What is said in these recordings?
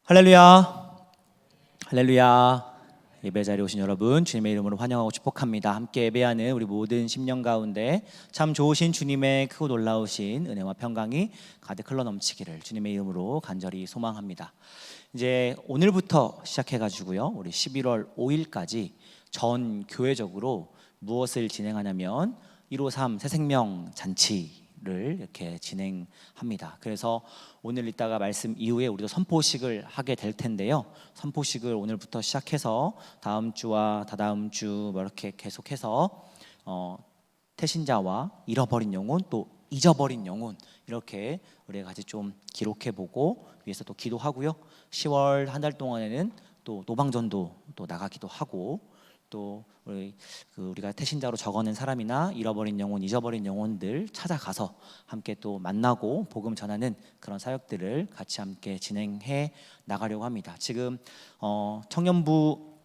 할렐루야, 할렐루야. 예배 자리에 오신 여러분 주님의 이름으로 환영하고 축복합니다. 함께 예배하는 우리 모든 심령 가운데 참 좋으신 주님의 크고 놀라우신 은혜와 평강이 가득 흘러넘치기를 주님의 이름으로 간절히 소망합니다. 이제 오늘부터 시작해가지고요, 우리 11월 5일까지 전 교회적으로 무엇을 진행하냐면 153 새생명 잔치를 이렇게 진행합니다. 그래서 오늘 이따가 말씀 이후에 우리도 선포식을 하게 될 텐데요. 선포식을 오늘부터 시작해서 다음 주와 다다음 주 이렇게 계속해서 태신자와 잃어버린 영혼, 또 잊어버린 영혼, 이렇게 우리가 같이 좀 기록해보고 위해서 또 기도하고요. 10월 한 달 동안에는 또 노방전도 또 나가기도 하고, 또 우리가 태신자로 적어낸 사람이나 잃어버린 영혼, 잊어버린 영혼들 찾아가서 함께 또 만나고 복음 전하는 그런 사역들을 같이 함께 진행해 나가려고 합니다. 지금 청년부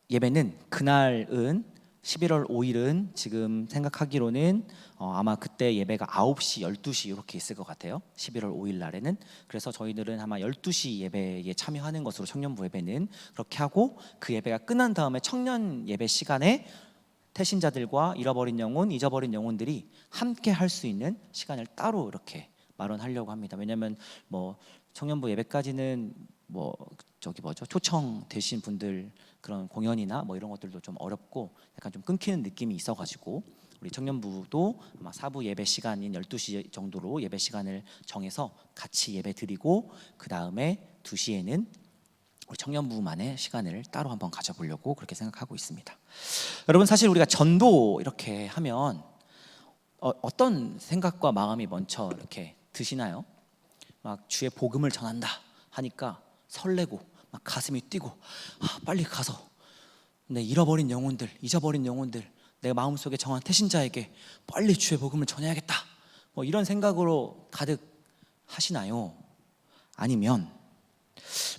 예배는 그날은 11월 5일은 지금 생각하기로는 아마 그때 예배가 9시, 12시 이렇게 있을 것 같아요. 11월 5일 날에는. 그래서 저희들은 아마 12시 예배에 참여하는 것으로, 청년부 예배는 그렇게 하고, 그 예배가 끝난 다음에 청년 예배 시간에 태신자들과 잃어버린 영혼, 잊어버린 영혼들이 함께 할 수 있는 시간을 따로 이렇게 마련하려고 합니다. 왜냐하면 청년부 예배까지는 초청 되신 분들 그런 공연이나 이런 것들도 좀 어렵고 약간 좀 끊기는 느낌이 있어가지고, 우리 청년부도 아마 4부 예배 시간인 12시 정도로 예배 시간을 정해서 같이 예배 드리고, 그 다음에 2시에는 우리 청년부만의 시간을 따로 한번 가져보려고 그렇게 생각하고 있습니다. 여러분, 사실 우리가 전도 이렇게 하면 어떤 생각과 마음이 먼저 이렇게 드시나요? 막 주의 복음을 전한다 하니까 설레고 막 가슴이 뛰고, 빨리 가서 내 잃어버린 영혼들, 잊어버린 영혼들, 내 마음속에 정한 태신자에게 빨리 주의 복음을 전해야겠다, 이런 생각으로 가득 하시나요? 아니면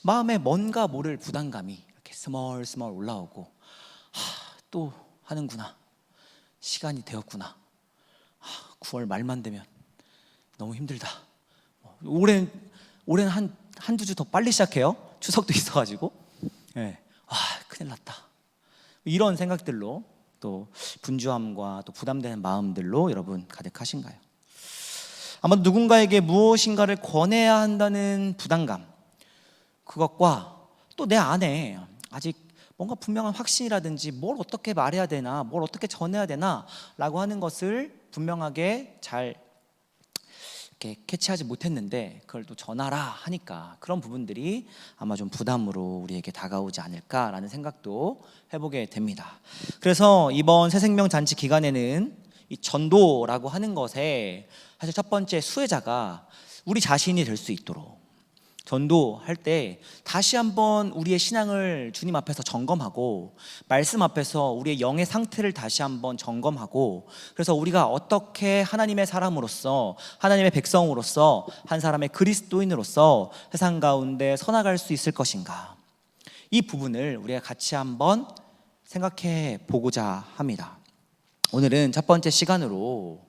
마음에 뭔가 모를 부담감이 이렇게 스멀스멀 올라오고, 또 하는구나, 시간이 되었구나, 9월 말만 되면 너무 힘들다, 올해는 한두 주 더 빨리 시작해요. 추석도 있어가지고. 큰일 났다, 이런 생각들로, 또 분주함과 또 부담되는 마음들로 여러분 가득하신가요? 아마 누군가에게 무엇인가를 권해야 한다는 부담감, 그것과 또 내 안에 아직 뭔가 분명한 확신이라든지 뭘 어떻게 말해야 되나, 뭘 어떻게 전해야 되나 라고 하는 것을 분명하게 잘 이렇게 캐치하지 못했는데 그걸 또 전하라 하니까 그런 부분들이 아마 좀 부담으로 우리에게 다가오지 않을까라는 생각도 해보게 됩니다. 그래서 이번 새생명 잔치 기간에는 이 전도라고 하는 것에 사실 첫 번째 수혜자가 우리 자신이 될 수 있도록, 전도할 때 다시 한번 우리의 신앙을 주님 앞에서 점검하고, 말씀 앞에서 우리의 영의 상태를 다시 한번 점검하고, 그래서 우리가 어떻게 하나님의 사람으로서, 하나님의 백성으로서, 한 사람의 그리스도인으로서 세상 가운데 서나갈 수 있을 것인가, 이 부분을 우리가 같이 한번 생각해 보고자 합니다. 오늘은 첫 번째 시간으로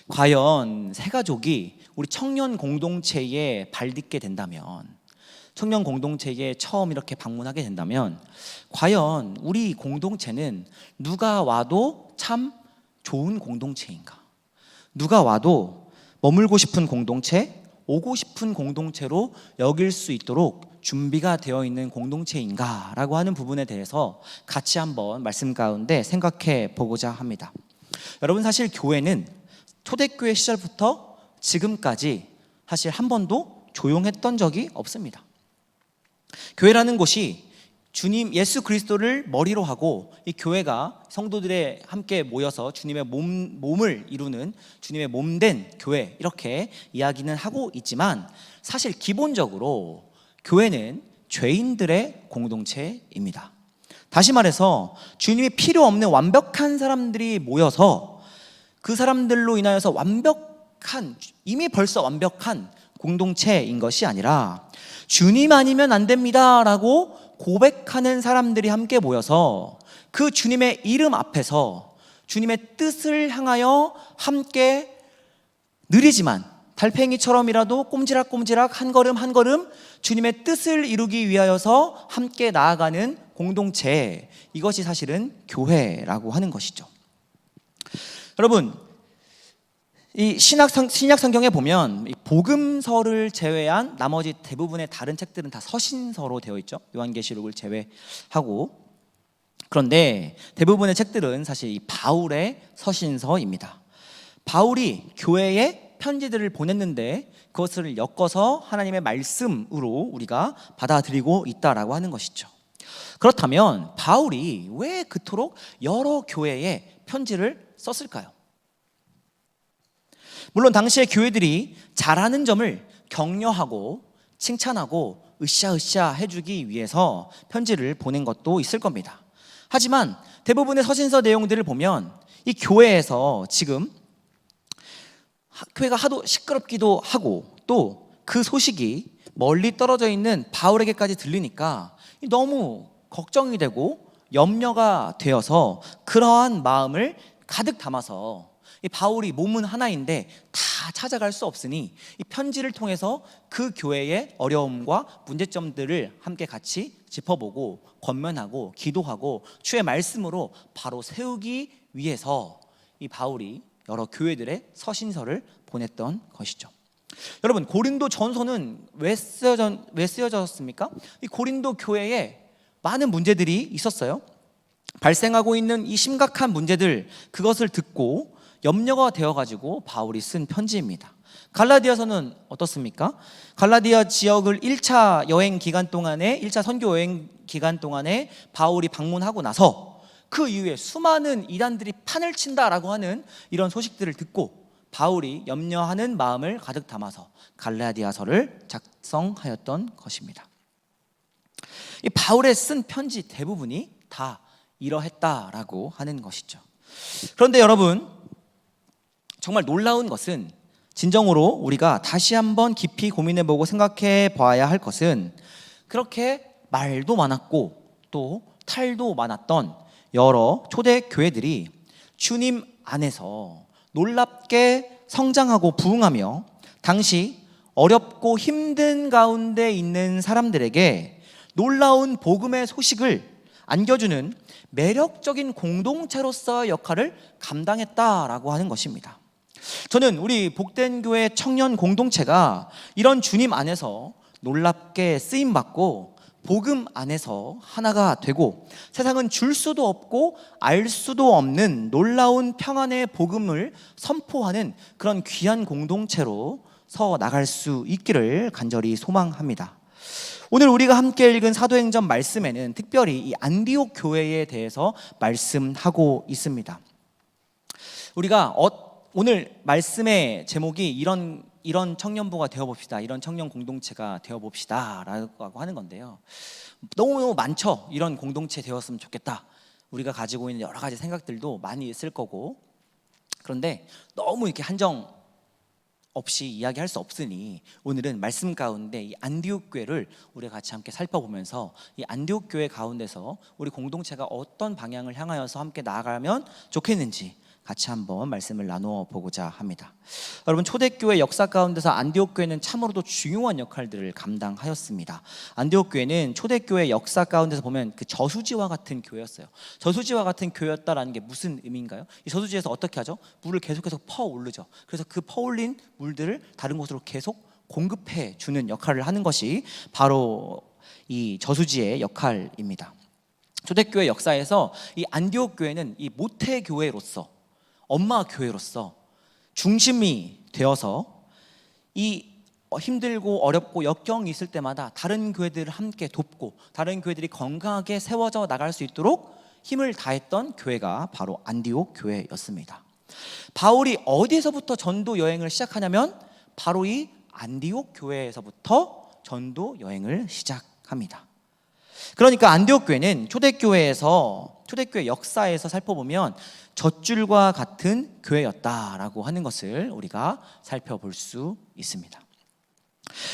과연 새 가족이 우리 청년 공동체에 발딛게 된다면, 청년 공동체에 처음 이렇게 방문하게 된다면, 과연 우리 공동체는 누가 와도 참 좋은 공동체인가, 누가 와도 머물고 싶은 공동체, 오고 싶은 공동체로 여길 수 있도록 준비가 되어 있는 공동체인가 라고 하는 부분에 대해서 같이 한번 말씀 가운데 생각해 보고자 합니다. 여러분, 사실 교회는 초대교회 시절부터 지금까지 사실 한 번도 조용했던 적이 없습니다. 교회라는 곳이 주님 예수 그리스도를 머리로 하고, 이 교회가 성도들의 함께 모여서 주님의 몸을 이루는 주님의 몸된 교회, 이렇게 이야기는 하고 있지만, 사실 기본적으로 교회는 죄인들의 공동체입니다. 다시 말해서 주님이 필요 없는 완벽한 사람들이 모여서 그 사람들로 인하여서 이미 벌써 완벽한 공동체인 것이 아니라, 주님 아니면 안 됩니다 라고 고백하는 사람들이 함께 모여서 그 주님의 이름 앞에서 주님의 뜻을 향하여 함께 느리지만 달팽이처럼이라도 꼼지락꼼지락 한 걸음 한 걸음 주님의 뜻을 이루기 위하여서 함께 나아가는 공동체, 이것이 사실은 교회라고 하는 것이죠. 여러분, 이 신약 성경에 보면 이 복음서를 제외한 나머지 대부분의 다른 책들은 다 서신서로 되어 있죠. 요한계시록을 제외하고. 그런데 대부분의 책들은 사실 이 바울의 서신서입니다. 바울이 교회에 편지들을 보냈는데 그것을 엮어서 하나님의 말씀으로 우리가 받아들이고 있다라고 하는 것이죠. 그렇다면 바울이 왜 그토록 여러 교회에 편지를 썼을까요? 물론 당시의 교회들이 잘하는 점을 격려하고 칭찬하고 으쌰으쌰 해주기 위해서 편지를 보낸 것도 있을 겁니다. 하지만 대부분의 서신서 내용들을 보면 이 교회에서 지금 교회가 하도 시끄럽기도 하고 또 그 소식이 멀리 떨어져 있는 바울에게까지 들리니까 너무 걱정이 되고 염려가 되어서 그러한 마음을 가득 담아서 이 바울이 몸은 하나인데 다 찾아갈 수 없으니 이 편지를 통해서 그 교회의 어려움과 문제점들을 함께 같이 짚어보고 권면하고 기도하고 주의 말씀으로 바로 세우기 위해서 이 바울이 여러 교회들의 서신서를 보냈던 것이죠. 여러분, 고린도 전서는 왜 쓰여졌습니까? 이 고린도 교회에 많은 문제들이 있었어요. 발생하고 있는 이 심각한 문제들, 그것을 듣고 염려가 되어가지고 바울이 쓴 편지입니다. 갈라디아서는 어떻습니까? 갈라디아 지역을 1차 여행 기간 동안에 1차 선교 여행 기간 동안에 바울이 방문하고 나서 그 이후에 수많은 이단들이 판을 친다라고 하는 이런 소식들을 듣고 바울이 염려하는 마음을 가득 담아서 갈라디아서를 작성하였던 것입니다. 이 바울의 쓴 편지 대부분이 다 이러했다라고 하는 것이죠. 그런데 여러분, 정말 놀라운 것은 진정으로 우리가 다시 한번 깊이 고민해보고 생각해 봐야 할 것은 그렇게 말도 많았고 또 탈도 많았던 여러 초대 교회들이 주님 안에서 놀랍게 성장하고 부흥하며 당시 어렵고 힘든 가운데 있는 사람들에게 놀라운 복음의 소식을 안겨주는 매력적인 공동체로서의 역할을 감당했다라고 하는 것입니다. 저는 우리 복된 교회 청년 공동체가 이런 주님 안에서 놀랍게 쓰임받고 복음 안에서 하나가 되고 세상은 줄 수도 없고 알 수도 없는 놀라운 평안의 복음을 선포하는 그런 귀한 공동체로 서 나갈 수 있기를 간절히 소망합니다. 오늘 우리가 함께 읽은 사도행전 말씀에는 특별히 이 안디옥 교회에 대해서 말씀하고 있습니다. 우리가 오늘 말씀의 제목이 이런 청년부가 되어봅시다, 이런 청년 공동체가 되어봅시다 라고 하는 건데요, 너무 많죠. 이런 공동체 되었으면 좋겠다, 우리가 가지고 있는 여러 가지 생각들도 많이 있을 거고. 그런데 너무 이렇게 한정 없이 이야기할 수 없으니 오늘은 말씀 가운데 이 안디옥 교회를 우리가 같이 함께 살펴보면서 이 안디옥 교회 가운데서 우리 공동체가 어떤 방향을 향하여서 함께 나아가면 좋겠는지 같이 한번 말씀을 나누어 보고자 합니다. 여러분, 초대교회 역사 가운데서 안디옥 교회는 참으로도 중요한 역할들을 감당하였습니다. 안디옥 교회는 초대교회 역사 가운데서 보면 그 저수지와 같은 교회였어요. 저수지와 같은 교회였다라는 게 무슨 의미인가요? 이 저수지에서 어떻게 하죠? 물을 계속해서 퍼올르죠. 그래서 그 퍼올린 물들을 다른 곳으로 계속 공급해 주는 역할을 하는 것이 바로 이 저수지의 역할입니다. 초대교회 역사에서 이 안디옥 교회는 이 모태 교회로서, 엄마 교회로서 중심이 되어서 이 힘들고 어렵고 역경이 있을 때마다 다른 교회들을 함께 돕고 다른 교회들이 건강하게 세워져 나갈 수 있도록 힘을 다했던 교회가 바로 안디옥 교회였습니다. 바울이 어디에서부터 전도 여행을 시작하냐면 바로 이 안디옥 교회에서부터 전도 여행을 시작합니다. 그러니까 안디옥 교회는 초대교회 역사에서 살펴보면 젖줄과 같은 교회였다라고 하는 것을 우리가 살펴볼 수 있습니다.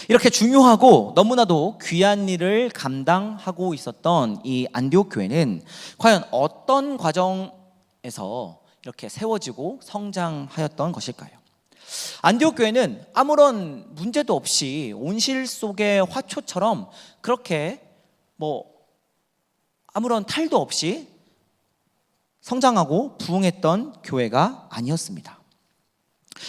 이렇게 중요하고 너무나도 귀한 일을 감당하고 있었던 이 안디옥 교회는 과연 어떤 과정에서 이렇게 세워지고 성장하였던 것일까요? 안디옥 교회는 아무런 문제도 없이 온실 속의 화초처럼 그렇게 아무런 탈도 없이 성장하고 부흥했던 교회가 아니었습니다.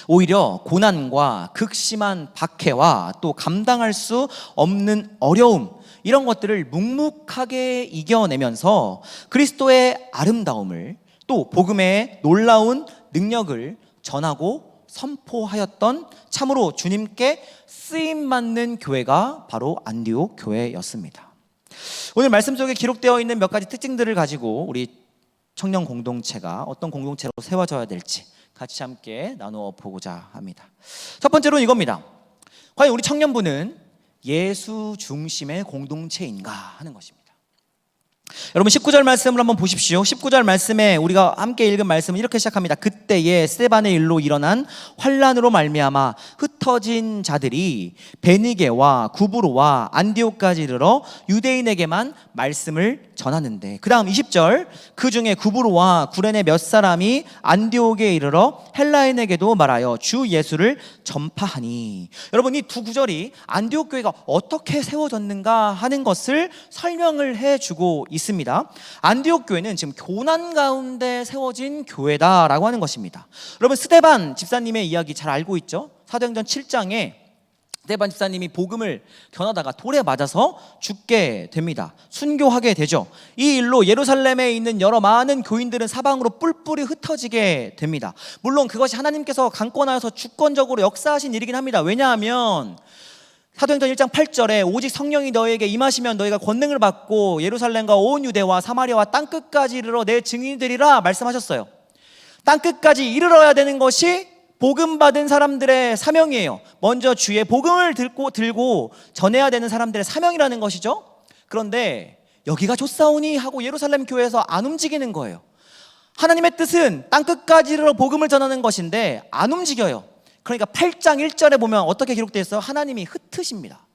오히려 고난과 극심한 박해와 또 감당할 수 없는 어려움, 이런 것들을 묵묵하게 이겨내면서 그리스도의 아름다움을, 또 복음의 놀라운 능력을 전하고 선포하였던 참으로 주님께 쓰임받는 교회가 바로 안디옥 교회였습니다. 오늘 말씀 속에 기록되어 있는 몇 가지 특징들을 가지고 우리 청년 공동체가 어떤 공동체로 세워져야 될지 같이 함께 나누어 보고자 합니다. 첫 번째로는 이겁니다. 과연 우리 청년부는 예수 중심의 공동체인가 하는 것입니다. 여러분 19절 말씀을 한번 보십시오. 19절 말씀에 우리가 함께 읽은 말씀은 이렇게 시작합니다. 그때에 스데반의 일로 일어난 환난으로 말미암아 흩어진 자들이 베니게와 구브로와 안디옥까지 이르러 유대인에게만 말씀을 전하는데, 그 다음 20절, 그 중에 구브로와 구레네 몇 사람이 안디옥에 이르러 헬라인에게도 말하여 주 예수를 전파하니. 여러분 이 두 구절이 안디옥 교회가 어떻게 세워졌는가 하는 것을 설명을 해주고 있습니다. 안디옥 교회는 지금 고난 가운데 세워진 교회다라고 하는 것입니다. 여러분 스데반 집사님의 이야기 잘 알고 있죠? 사도행전 7장에 스데반 집사님이 복음을 전하다가 돌에 맞아서 죽게 됩니다. 순교하게 되죠. 이 일로 예루살렘에 있는 여러 많은 교인들은 사방으로 뿔뿔이 흩어지게 됩니다. 물론 그것이 하나님께서 강권하여서 주권적으로 역사하신 일이긴 합니다. 왜냐하면 사도행전 1장 8절에 오직 성령이 너에게 임하시면 너희가 권능을 받고 예루살렘과 온 유대와 사마리아와 땅끝까지 이르러 내 증인이 되리라 말씀하셨어요. 땅끝까지 이르러야 되는 것이 복음 받은 사람들의 사명이에요. 먼저 주의 복음을 들고 전해야 되는 사람들의 사명이라는 것이죠. 그런데 여기가 좋사오니 하고 예루살렘 교회에서 안 움직이는 거예요. 하나님의 뜻은 땅끝까지 이르러 복음을 전하는 것인데 안 움직여요. 그러니까 8장 1절에 보면 어떻게 기록되어 있어요? 하나님이 흩으십니다.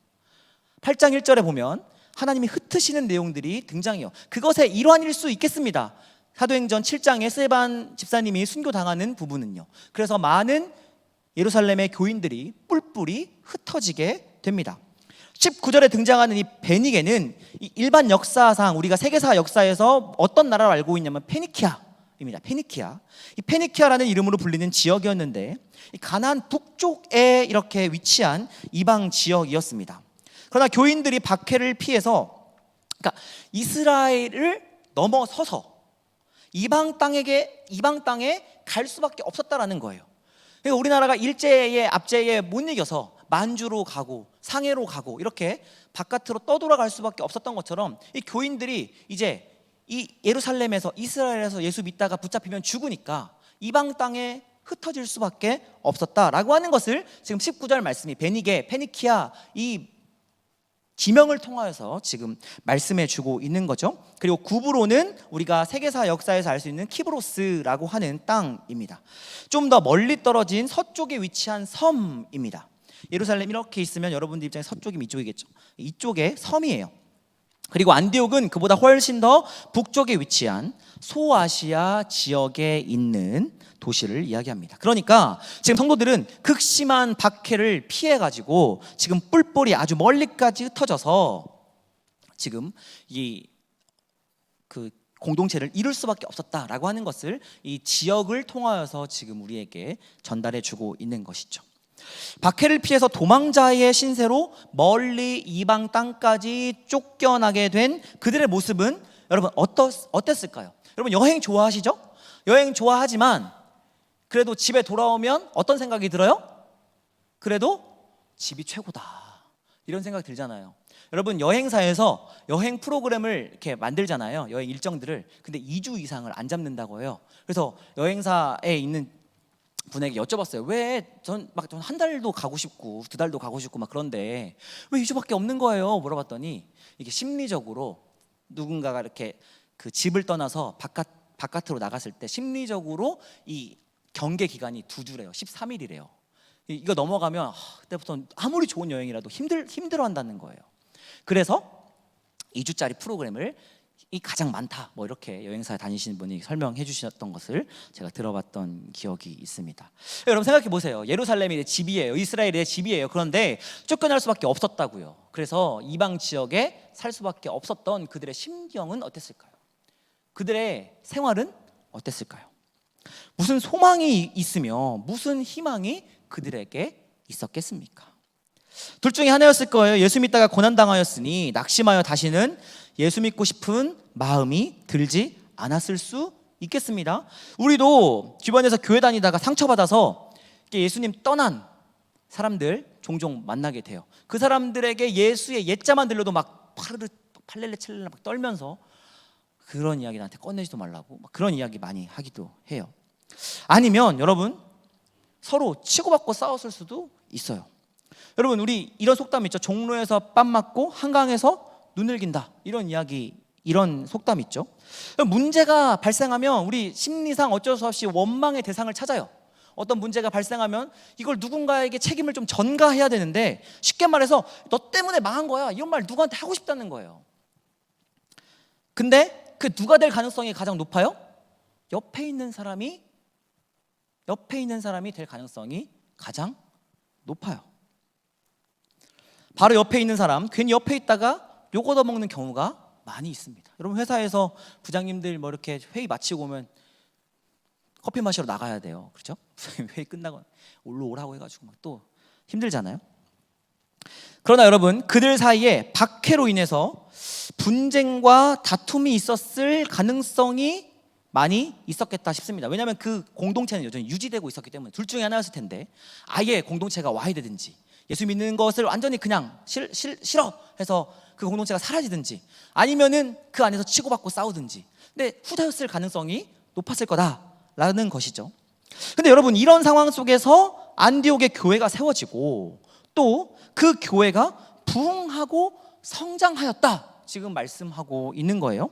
8장 1절에 보면 하나님이 흩으시는 내용들이 등장해요. 그것의 일환일 수 있겠습니다. 사도행전 7장에 스데반 집사님이 순교당하는 부분은요. 그래서 많은 예루살렘의 교인들이 뿔뿔이 흩어지게 됩니다. 19절에 등장하는 이 베니게는 일반 역사상 우리가 세계사 역사에서 어떤 나라로 알고 있냐면 페니키아입니다. 페니키아. 이 페니키아라는 이름으로 불리는 지역이었는데 이 가나안 북쪽에 이렇게 위치한 이방 지역이었습니다. 그러나 교인들이 박해를 피해서, 그러니까 이스라엘을 넘어서서 이방 땅에 갈 수밖에 없었다라는 거예요. 그러니까 우리나라가 일제의 압제에 못 이겨서 만주로 가고 상해로 가고 이렇게 바깥으로 떠돌아갈 수밖에 없었던 것처럼 이 교인들이 이제 이 예루살렘에서 이스라엘에서 예수 믿다가 붙잡히면 죽으니까 이방 땅에 흩어질 수밖에 없었다라고 하는 것을 지금 19절 말씀이 베니게, 페니키아 이 지명을 통하여서 지금 말씀해 주고 있는 거죠. 그리고 구브로는 우리가 세계사 역사에서 알 수 있는 키브로스라고 하는 땅입니다. 좀 더 멀리 떨어진 서쪽에 위치한 섬입니다. 예루살렘 이렇게 있으면 여러분들 입장에 서쪽이면 이쪽이겠죠. 이쪽에 섬이에요. 그리고 안디옥은 그보다 훨씬 더 북쪽에 위치한 소아시아 지역에 있는 도시를 이야기합니다. 그러니까 지금 성도들은 극심한 박해를 피해가지고 지금 뿔뿔이 아주 멀리까지 흩어져서 지금 그 공동체를 이룰 수밖에 없었다라고 하는 것을 이 지역을 통하여서 지금 우리에게 전달해 주고 있는 것이죠. 박해를 피해서 도망자의 신세로 멀리 이방 땅까지 쫓겨나게 된 그들의 모습은 여러분 어땠을까요? 여러분 여행 좋아하시죠? 여행 좋아하지만 그래도 집에 돌아오면 어떤 생각이 들어요? 그래도 집이 최고다 이런 생각이 들잖아요. 여러분 여행사에서 여행 프로그램을 이렇게 만들잖아요. 여행 일정들을. 근데 2주 이상을 안 잡는다고 해요. 그래서 여행사에 있는 분에게 여쭤봤어요. 왜 전 한 달도 가고 싶고 2달도 가고 싶고 막 그런데 왜 2주밖에 없는 거예요? 물어봤더니 이게 심리적으로 누군가가 이렇게 그 집을 떠나서 바깥으로 나갔을 때 심리적으로 이 경계 기간이 2주래요. 13일이래요. 이거 넘어가면 그때부터 아무리 좋은 여행이라도 힘들어한다는 거예요. 그래서 2주짜리 프로그램을 가장 많다, 뭐 이렇게 여행사 다니시는 분이 설명해 주셨던 것을 제가 들어봤던 기억이 있습니다. 여러분 생각해 보세요. 예루살렘이 내 집이에요. 이스라엘이 내 집이에요. 그런데 쫓겨날 수밖에 없었다고요. 그래서 이방 지역에 살 수밖에 없었던 그들의 심경은 어땠을까요? 그들의 생활은 어땠을까요? 무슨 소망이 있으며 무슨 희망이 그들에게 있었겠습니까? 둘 중에 하나였을 거예요. 예수 믿다가 고난당하였으니 낙심하여 다시는 예수 믿고 싶은 마음이 들지 않았을 수 있겠습니다. 우리도 주변에서 교회 다니다가 상처받아서 예수님 떠난 사람들 종종 만나게 돼요. 그 사람들에게 예수의 옛자만 들려도 막 파르르 팔렐레 첼렐레 막 떨면서 그런 이야기 나한테 꺼내지도 말라고 막 그런 이야기 많이 하기도 해요. 아니면 여러분 서로 치고받고 싸웠을 수도 있어요. 여러분 우리 이런 속담 있죠. 종로에서 뺨 맞고 한강에서 눈을 긴다, 이런 이야기, 이런 속담 있죠. 문제가 발생하면 우리 심리상 어쩔 수 없이 원망의 대상을 찾아요. 어떤 문제가 발생하면 이걸 누군가에게 책임을 좀 전가해야 되는데 쉽게 말해서 너 때문에 망한 거야, 이런 말 누구한테 하고 싶다는 거예요. 근데 그 누가 될 가능성이 가장 높아요? 옆에 있는 사람이 될 가능성이 가장 높아요. 바로 옆에 있는 사람, 괜히 옆에 있다가 욕 얻어먹는 경우가 많이 있습니다. 여러분 회사에서 부장님들 뭐 이렇게 회의 마치고 오면 커피 마시러 나가야 돼요. 그렇죠? 회의 끝나고 올라오라고 해가지고 막 또 힘들잖아요. 그러나 여러분 그들 사이에 박해로 인해서 분쟁과 다툼이 있었을 가능성이 많이 있었겠다 싶습니다. 왜냐하면 그 공동체는 여전히 유지되고 있었기 때문에. 둘 중에 하나였을 텐데 아예 공동체가 와해되든지 예수 믿는 것을 완전히 그냥 싫어 해서 그 공동체가 사라지든지 아니면은 그 안에서 치고받고 싸우든지, 근데 후자였을 가능성이 높았을 거다라는 것이죠. 근데 여러분 이런 상황 속에서 안디옥의 교회가 세워지고 또 그 교회가 부흥하고 성장하였다, 지금 말씀하고 있는 거예요.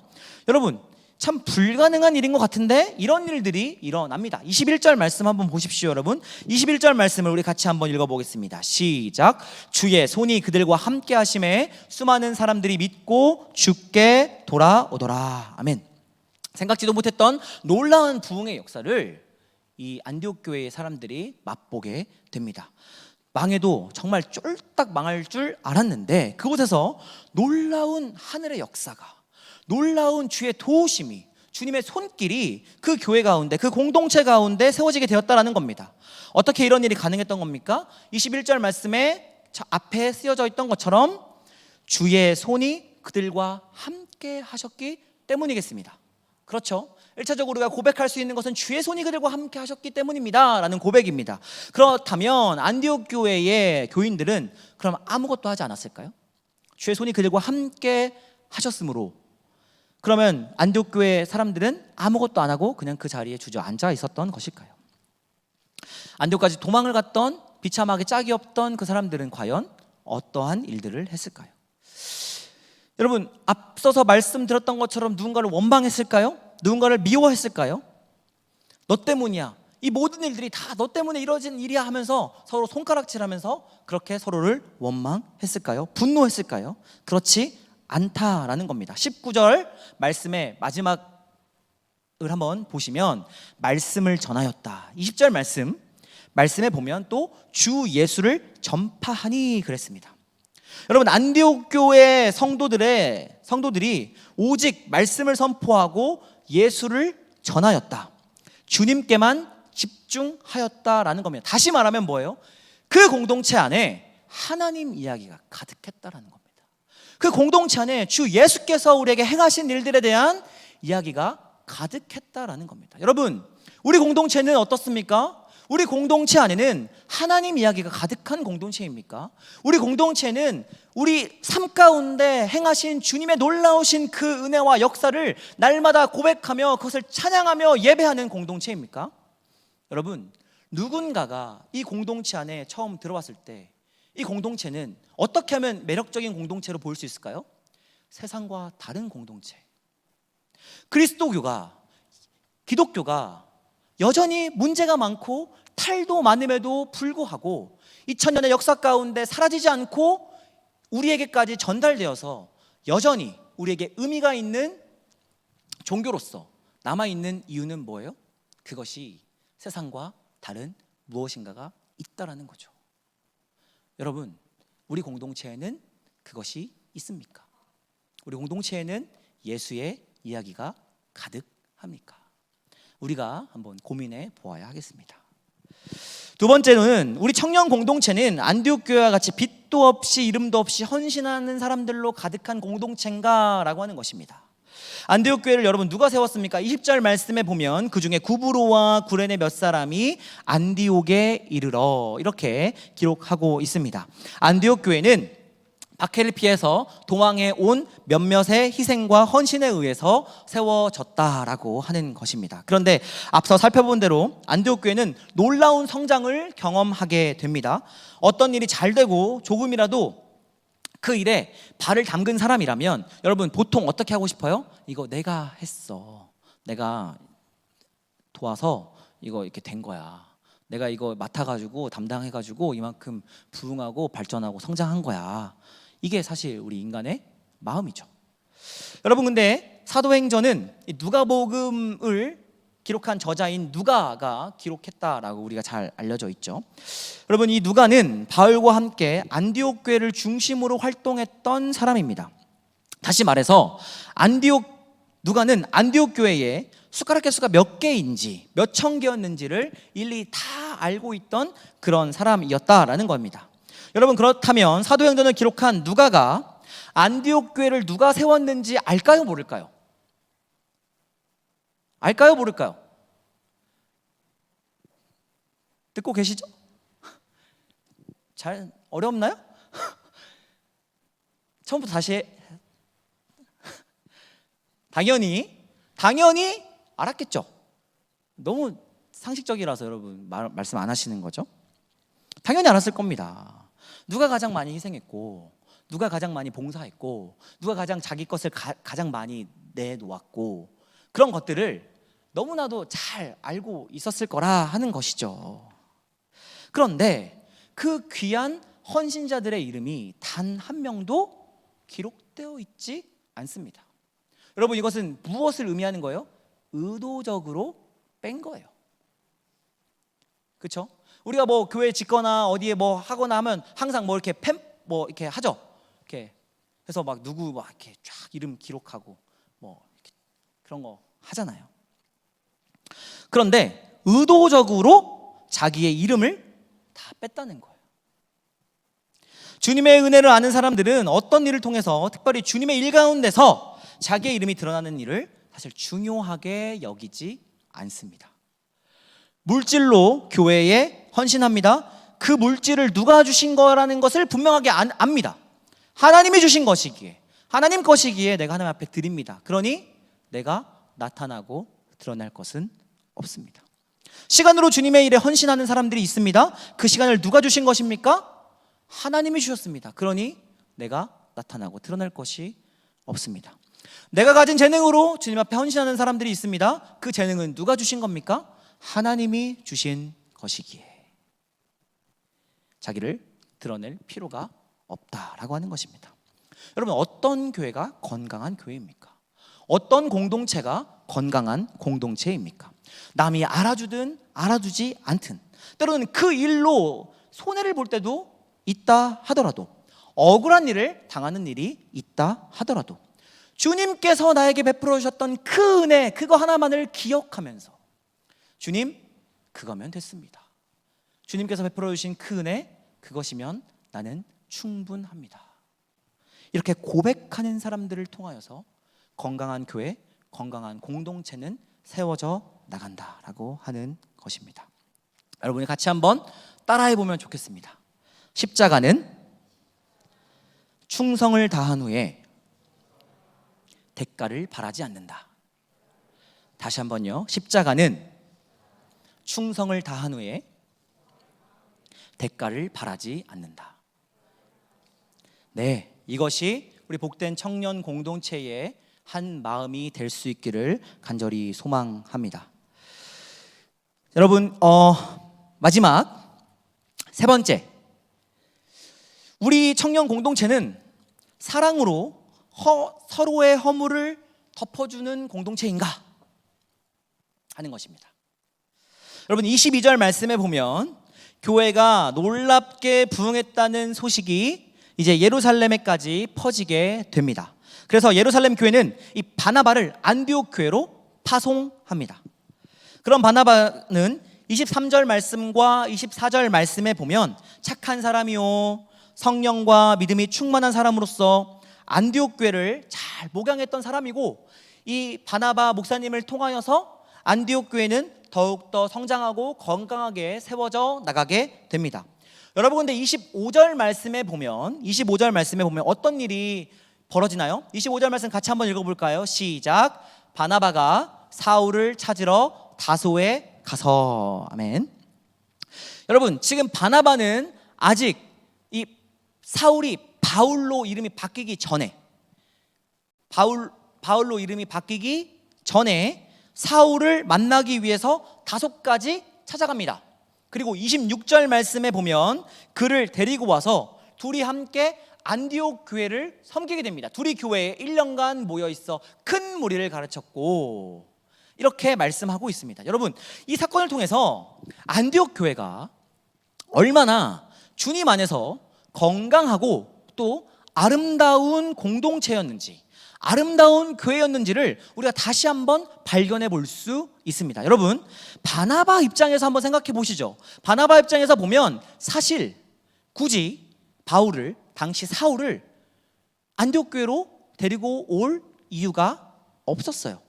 여러분 참 불가능한 일인 것 같은데 이런 일들이 일어납니다. 21절 말씀 한번 보십시오. 여러분 21절 말씀을 우리 같이 한번 읽어보겠습니다. 시작. 주의 손이 그들과 함께 하심에 수많은 사람들이 믿고 주께 돌아오더라. 아멘. 생각지도 못했던 놀라운 부흥의 역사를 이 안디옥 교회의 사람들이 맛보게 됩니다. 망해도 정말 쫄딱 망할 줄 알았는데 그곳에서 놀라운 하늘의 역사가, 놀라운 주의 도우심이, 주님의 손길이 그 교회 가운데, 그 공동체 가운데 세워지게 되었다라는 겁니다. 어떻게 이런 일이 가능했던 겁니까? 21절 말씀에 앞에 쓰여져 있던 것처럼 주의 손이 그들과 함께 하셨기 때문이겠습니다. 그렇죠? 1차적으로 우리가 고백할 수 있는 것은 주의 손이 그들과 함께 하셨기 때문입니다 라는 고백입니다. 그렇다면 안디옥 교회의 교인들은 그럼 아무것도 하지 않았을까요? 주의 손이 그들과 함께 하셨으므로 그러면 안디옥 교회 사람들은 아무것도 안 하고 그냥 그 자리에 주저앉아 있었던 것일까요? 안디옥까지 도망을 갔던 비참하게 짝이 없던 그 사람들은 과연 어떠한 일들을 했을까요? 여러분 앞서서 말씀드렸던 것처럼 누군가를 원망했을까요? 누군가를 미워했을까요? 너 때문이야, 이 모든 일들이 다 너 때문에 이루어진 일이야 하면서 서로 손가락질하면서 그렇게 서로를 원망했을까요? 분노했을까요? 그렇지 않다라는 겁니다. 19절 말씀의 마지막을 한번 보시면 말씀을 전하였다. 20절 말씀에 보면 또 주 예수를 전파하니 그랬습니다. 여러분 안디옥 교회 성도들이 오직 말씀을 선포하고 예수를 전하였다, 주님께만 집중하였다라는 겁니다. 다시 말하면 뭐예요? 그 공동체 안에 하나님 이야기가 가득했다라는 겁니다. 그 공동체 안에 주 예수께서 우리에게 행하신 일들에 대한 이야기가 가득했다라는 겁니다. 여러분 우리 공동체는 어떻습니까? 우리 공동체 안에는 하나님 이야기가 가득한 공동체입니까? 우리 공동체는 우리 삶 가운데 행하신 주님의 놀라우신 그 은혜와 역사를 날마다 고백하며 그것을 찬양하며 예배하는 공동체입니까? 여러분 누군가가 이 공동체 안에 처음 들어왔을 때 이 공동체는 어떻게 하면 매력적인 공동체로 보일 수 있을까요? 세상과 다른 공동체. 기독교가 여전히 문제가 많고 탈도 많음에도 불구하고 2000년의 역사 가운데 사라지지 않고 우리에게까지 전달되어서 여전히 우리에게 의미가 있는 종교로서 남아있는 이유는 뭐예요? 그것이 세상과 다른 무엇인가가 있다라는 거죠. 여러분, 우리 공동체에는 그것이 있습니까? 우리 공동체에는 예수의 이야기가 가득합니까? 우리가 한번 고민해 보아야 하겠습니다. 두 번째는 우리 청년 공동체는 안디옥 교회와 같이 빛도 없이 이름도 없이 헌신하는 사람들로 가득한 공동체인가? 라고 하는 것입니다. 안디옥 교회를 여러분 누가 세웠습니까? 20절 말씀에 보면 그 중에 구브로와 구레네 몇 사람이 안디옥에 이르러 이렇게 기록하고 있습니다. 안디옥 교회는 박해를 피해서 도망해 온 몇몇의 희생과 헌신에 의해서 세워졌다라고 하는 것입니다. 그런데 앞서 살펴본 대로 안디옥 교회는 놀라운 성장을 경험하게 됩니다. 어떤 일이 잘 되고 조금이라도 그 일에 발을 담근 사람이라면 여러분 보통 어떻게 하고 싶어요? 이거 내가 했어. 내가 도와서 이거 이렇게 된 거야. 내가 이거 맡아가지고 담당해가지고 이만큼 부흥하고 발전하고 성장한 거야. 이게 사실 우리 인간의 마음이죠. 여러분, 근데 사도행전은 누가복음을 기록한 저자인 누가가 기록했다라고 우리가 잘 알려져 있죠. 여러분, 이 누가는 바울과 함께 안디옥 교회를 중심으로 활동했던 사람입니다. 다시 말해서 누가는 안디옥 교회에 숟가락 개수가 몇 개인지 몇 천 개였는지를 일일이 다 알고 있던 그런 사람이었다라는 겁니다. 여러분, 그렇다면 사도행전을 기록한 누가가 안디옥 교회를 누가 세웠는지 알까요, 모를까요? 알까요, 모를까요? 듣고 계시죠? 잘 어렵나요? 처음부터 다시 당연히 알았겠죠. 너무 상식적이라서 여러분 말씀 안 하시는 거죠? 당연히 알았을 겁니다. 누가 가장 많이 희생했고, 누가 가장 많이 봉사했고, 누가 가장 자기 것을 가장 많이 내놓았고, 그런 것들을 너무나도 잘 알고 있었을 거라 하는 것이죠. 그런데 그 귀한 헌신자들의 이름이 단 한 명도 기록되어 있지 않습니다. 여러분, 이것은 무엇을 의미하는 거예요? 의도적으로 뺀 거예요. 그렇죠? 우리가 뭐 교회 짓거나 어디에 뭐 하거나 하면 항상 뭐 이렇게 이렇게 하죠. 이렇게 해서 막 누구 막 이렇게 쫙 이름 기록하고 뭐 이렇게 그런 거 하잖아요. 그런데 의도적으로 자기의 이름을 다 뺐다는 거예요. 주님의 은혜를 아는 사람들은 어떤 일을 통해서 특별히 주님의 일 가운데서 자기의 이름이 드러나는 일을 사실 중요하게 여기지 않습니다. 물질로 교회에 헌신합니다. 그 물질을 누가 주신 거라는 것을 분명하게 압니다. 하나님이 주신 것이기에, 하나님 것이기에 내가 하나님 앞에 드립니다. 그러니 내가 나타나고 드러날 것은 없습니다. 시간으로 주님의 일에 헌신하는 사람들이 있습니다. 그 시간을 누가 주신 것입니까? 하나님이 주셨습니다. 그러니 내가 나타나고 드러날 것이 없습니다. 내가 가진 재능으로 주님 앞에 헌신하는 사람들이 있습니다. 그 재능은 누가 주신 겁니까? 하나님이 주신 것이기에 자기를 드러낼 필요가 없다라고 하는 것입니다. 여러분, 어떤 교회가 건강한 교회입니까? 어떤 공동체가 건강한 공동체입니까? 남이 알아주든 알아주지 않든, 때로는 그 일로 손해를 볼 때도 있다 하더라도, 억울한 일을 당하는 일이 있다 하더라도 주님께서 나에게 베풀어 주셨던 그 은혜, 그거 하나만을 기억하면서 주님, 그거면 됐습니다. 주님께서 베풀어 주신 그 은혜, 그것이면 나는 충분합니다. 이렇게 고백하는 사람들을 통하여서 건강한 교회, 건강한 공동체는 세워져 나간다라고 하는 것입니다. 여러분이 같이 한번 따라해 보면 좋겠습니다. 십자가는 충성을 다한 후에 대가를 바라지 않는다. 다시 한번요. 십자가는 충성을 다한 후에 대가를 바라지 않는다. 네, 이것이 우리 복된 청년 공동체의 한 마음이 될 수 있기를 간절히 소망합니다. 여러분, 마지막 세 번째, 우리 청년 공동체는 사랑으로 서로의 허물을 덮어주는 공동체인가 하는 것입니다. 여러분 22절 말씀에 보면 교회가 놀랍게 부흥했다는 소식이 이제 예루살렘에까지 퍼지게 됩니다. 그래서 예루살렘 교회는 이 바나바를 안디옥 교회로 파송합니다. 그런 바나바는 23절 말씀과 24절 말씀에 보면 착한 사람이요 성령과 믿음이 충만한 사람으로서 안디옥 교회를 잘 목양했던 사람이고, 이 바나바 목사님을 통하여서 안디옥 교회는 더욱더 성장하고 건강하게 세워져 나가게 됩니다. 여러분, 근데 25절 말씀에 보면 어떤 일이 벌어지나요? 25절 말씀 같이 한번 읽어볼까요? 시작. 바나바가 사울을 찾으러 다소에 가서. 아멘. 여러분, 지금 바나바는 아직 이 사울이 바울로 이름이 바뀌기 전에, 바울로 이름이 바뀌기 전에 사울을 만나기 위해서 다소까지 찾아갑니다. 그리고 26절 말씀에 보면 그를 데리고 와서 둘이 함께 안디옥 교회를 섬기게 됩니다. 둘이 교회에 1년간 모여 있어 큰 무리를 가르쳤고, 이렇게 말씀하고 있습니다. 여러분, 이 사건을 통해서 안디옥 교회가 얼마나 주님 안에서 건강하고 또 아름다운 공동체였는지, 아름다운 교회였는지를 우리가 다시 한번 발견해 볼 수 있습니다. 여러분, 바나바 입장에서 한번 생각해 보시죠. 바나바 입장에서 보면 사실 굳이 바울을, 당시 사울을 안디옥 교회로 데리고 올 이유가 없었어요.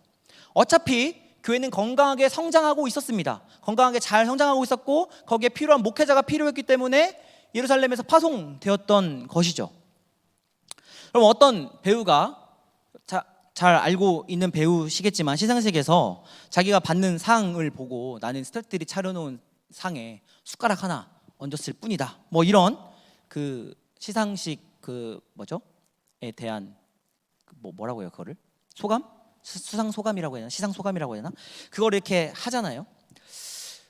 어차피 교회는 건강하게 성장하고 있었습니다. 건강하게 잘 성장하고 있었고 거기에 필요한 목회자가 필요했기 때문에 예루살렘에서 파송되었던 것이죠. 그럼 어떤 배우가 잘 알고 있는 배우시겠지만 시상식에서 자기가 받는 상을 보고 나는 스태프들이 차려놓은 상에 숟가락 하나 얹었을 뿐이다, 뭐 이런 그 시상식 에 대한 뭐라고 해요? 그거를 소감? 수상 소감이라고 해야 되나? 시상 소감이라고 해야 되나? 그걸 이렇게 하잖아요.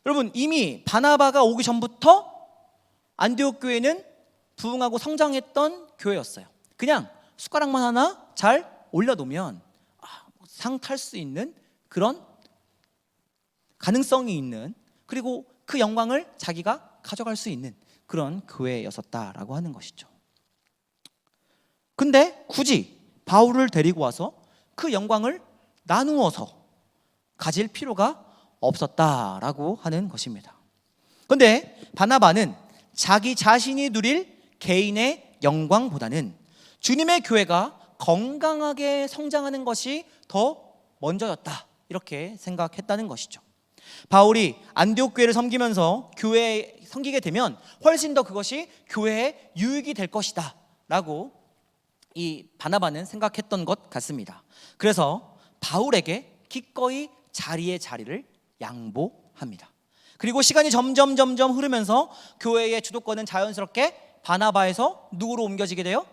여러분, 이미 바나바가 오기 전부터 안디옥 교회는 부흥하고 성장했던 교회였어요. 그냥 숟가락만 하나 잘 올려놓으면 상 탈 수 있는 그런 가능성이 있는, 그리고 그 영광을 자기가 가져갈 수 있는 그런 교회였었다라고 하는 것이죠. 근데 굳이 바울을 데리고 와서 그 영광을 나누어서 가질 필요가 없었다라고 하는 것입니다. 그런데 바나바는 자기 자신이 누릴 개인의 영광보다는 주님의 교회가 건강하게 성장하는 것이 더 먼저였다, 이렇게 생각했다는 것이죠. 바울이 안디옥 교회를 섬기면서 교회에 섬기게 되면 훨씬 더 그것이 교회에 유익이 될 것이다 라고 이 바나바는 생각했던 것 같습니다. 그래서 바울에게 기꺼이 자리를 양보합니다. 그리고 시간이 점점 흐르면서 교회의 주도권은 자연스럽게 바나바에서 누구로 옮겨지게 돼요?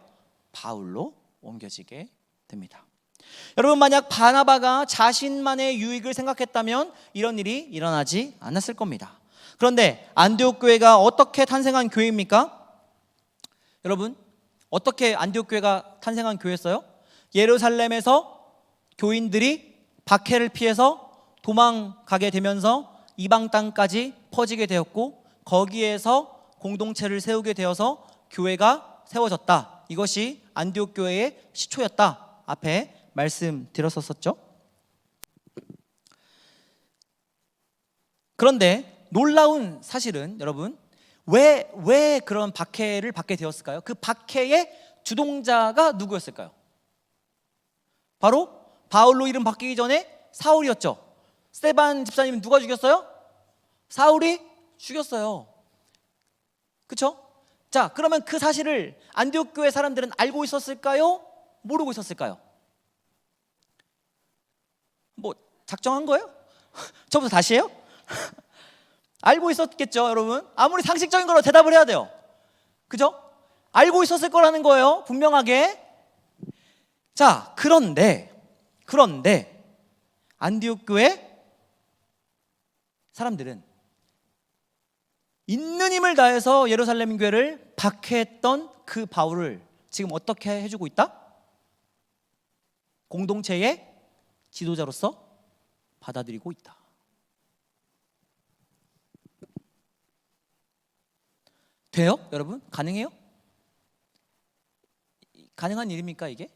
바울로 옮겨지게 됩니다. 여러분, 만약 바나바가 자신만의 유익을 생각했다면 이런 일이 일어나지 않았을 겁니다. 그런데 안디옥 교회가 어떻게 탄생한 교회입니까? 여러분, 어떻게 안디옥 교회가 탄생한 교회였어요? 예루살렘에서 교인들이 박해를 피해서 도망가게 되면서 이방 땅까지 퍼지게 되었고, 거기에서 공동체를 세우게 되어서 교회가 세워졌다. 이것이 안디옥 교회의 시초였다. 앞에 말씀드렸었죠. 그런데 놀라운 사실은 여러분, 왜 그런 박해를 받게 되었을까요? 그 박해의 주동자가 누구였을까요? 바로 바울로 이름 바뀌기 전에 사울이었죠. 스데반 집사님은 누가 죽였어요? 사울이 죽였어요. 그렇죠? 자, 그러면 그 사실을 안디옥 교회 사람들은 알고 있었을까요? 모르고 있었을까요? 뭐 작정한 거예요? 저부터 다시 해요? 알고 있었겠죠, 여러분. 아무리 상식적인 걸로 대답을 해야 돼요. 그죠? 알고 있었을 거라는 거예요, 분명하게. 자, 그런데 안디옥 교회 사람들은 있는 힘을 다해서 예루살렘 교회를 박해했던 그 바울을 지금 어떻게 해주고 있다? 공동체의 지도자로서 받아들이고 있다. 돼요? 여러분? 가능해요? 가능한 일입니까 이게?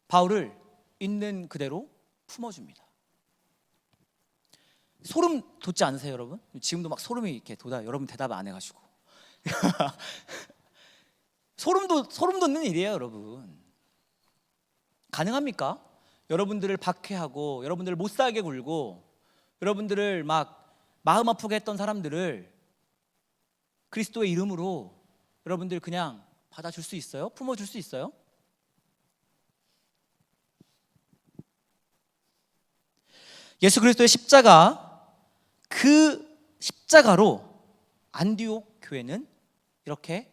바울을 있는 그대로 품어줍니다. 소름 돋지 않으세요 여러분? 지금도 막 소름이 이렇게 돋아요. 여러분 대답 안 해가지고 소름 돋는 일이에요 여러분. 가능합니까? 여러분들을 박해하고 여러분들을 못살게 굴고 여러분들을 막 마음 아프게 했던 사람들을 그리스도의 이름으로 여러분들 그냥 받아줄 수 있어요? 품어줄 수 있어요? 예수 그리스도의 십자가, 그 십자가로 안디옥 교회는 이렇게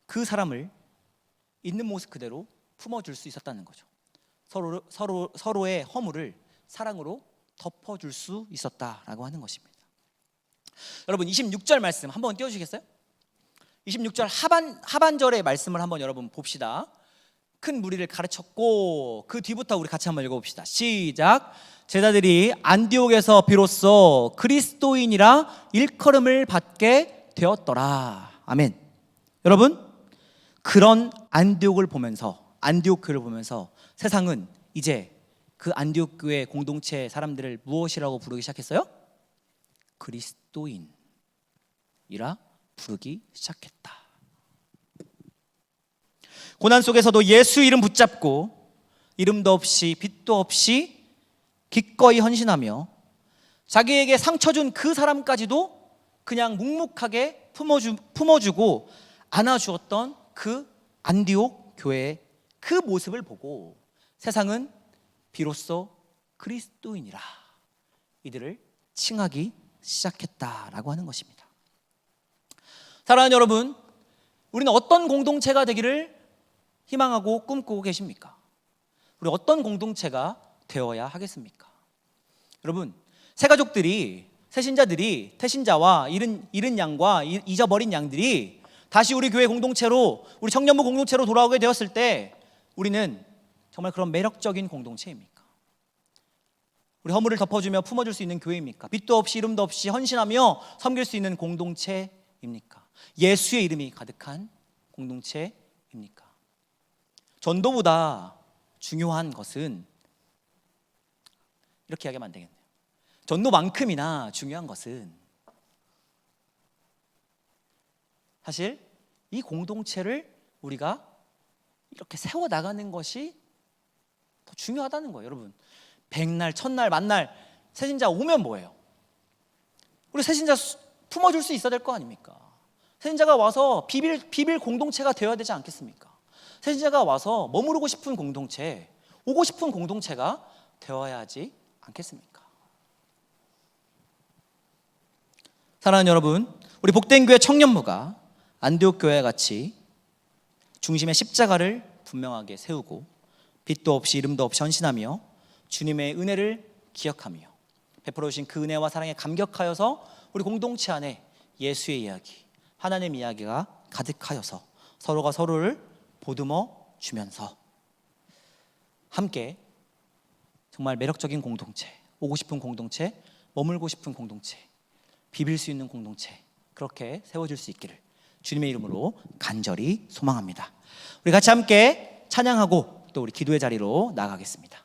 그 사람을 있는 모습 그대로 품어줄 수 있었다는 거죠. 서로의 허물을 사랑으로 덮어줄 수 있었다라고 하는 것입니다. 여러분 26절 말씀 한번 띄워주시겠어요? 26절 하반절의 말씀을 한번 여러분 봅시다. 큰 무리를 가르쳤고 그 뒤부터 우리 같이 한번 읽어봅시다. 시작. 제자들이 안디옥에서 비로소 그리스도인이라 일컬음을 받게 되었더라. 아멘. 여러분 그런 안디옥을 보면서, 안디옥 교회를 보면서 세상은 이제 그 안디옥 교회 공동체 사람들을 무엇이라고 부르기 시작했어요? 그리스도인이라 부르기 시작했다. 고난 속에서도 예수 이름 붙잡고 이름도 없이 빛도 없이 기꺼이 헌신하며 자기에게 상처 준 그 사람까지도 그냥 묵묵하게 품어주고 안아주었던 그 안디옥 교회의 그 모습을 보고 세상은 비로소 그리스도인이라 이들을 칭하기 시작했다라고 하는 것입니다. 사랑하는 여러분, 우리는 어떤 공동체가 되기를 희망하고 꿈꾸고 계십니까? 우리 어떤 공동체가 되어야 하겠습니까? 여러분, 새가족들이, 새신자들이, 태신자와 잃은 양과 잊어버린 양들이 다시 우리 교회 공동체로, 우리 청년부 공동체로 돌아오게 되었을 때 우리는 정말 그런 매력적인 공동체입니까? 우리 허물을 덮어주며 품어줄 수 있는 교회입니까? 빛도 없이 이름도 없이 헌신하며 섬길 수 있는 공동체입니까? 예수의 이름이 가득한 공동체입니까? 전도보다 중요한 것은, 이렇게 이야기하면 안 되겠네요. 전도만큼이나 중요한 것은 사실 이 공동체를 우리가 이렇게 세워나가는 것이 더 중요하다는 거예요. 여러분, 백날, 천날, 만날 새신자 오면 뭐예요? 우리 새신자 품어줄 수 있어야 될 거 아닙니까? 새신자가 와서 비빌 공동체가 되어야 되지 않겠습니까? 새신자가 와서 머무르고 싶은 공동체, 오고 싶은 공동체가 되어야 하지 않겠습니까? 사랑하는 여러분, 우리 복된 교회 청년부가 안디옥 교회와 같이 중심의 십자가를 분명하게 세우고 빛도 없이 이름도 없이 헌신하며 주님의 은혜를 기억하며 베풀어 주신 그 은혜와 사랑에 감격하여서 우리 공동체 안에 예수의 이야기, 하나님 이야기가 가득하여서 서로가 서로를 보듬어 주면서 함께 정말 매력적인 공동체, 오고 싶은 공동체, 머물고 싶은 공동체, 비빌 수 있는 공동체, 그렇게 세워질 수 있기를 주님의 이름으로 간절히 소망합니다. 우리 같이 함께 찬양하고 또 우리 기도의 자리로 나아가겠습니다.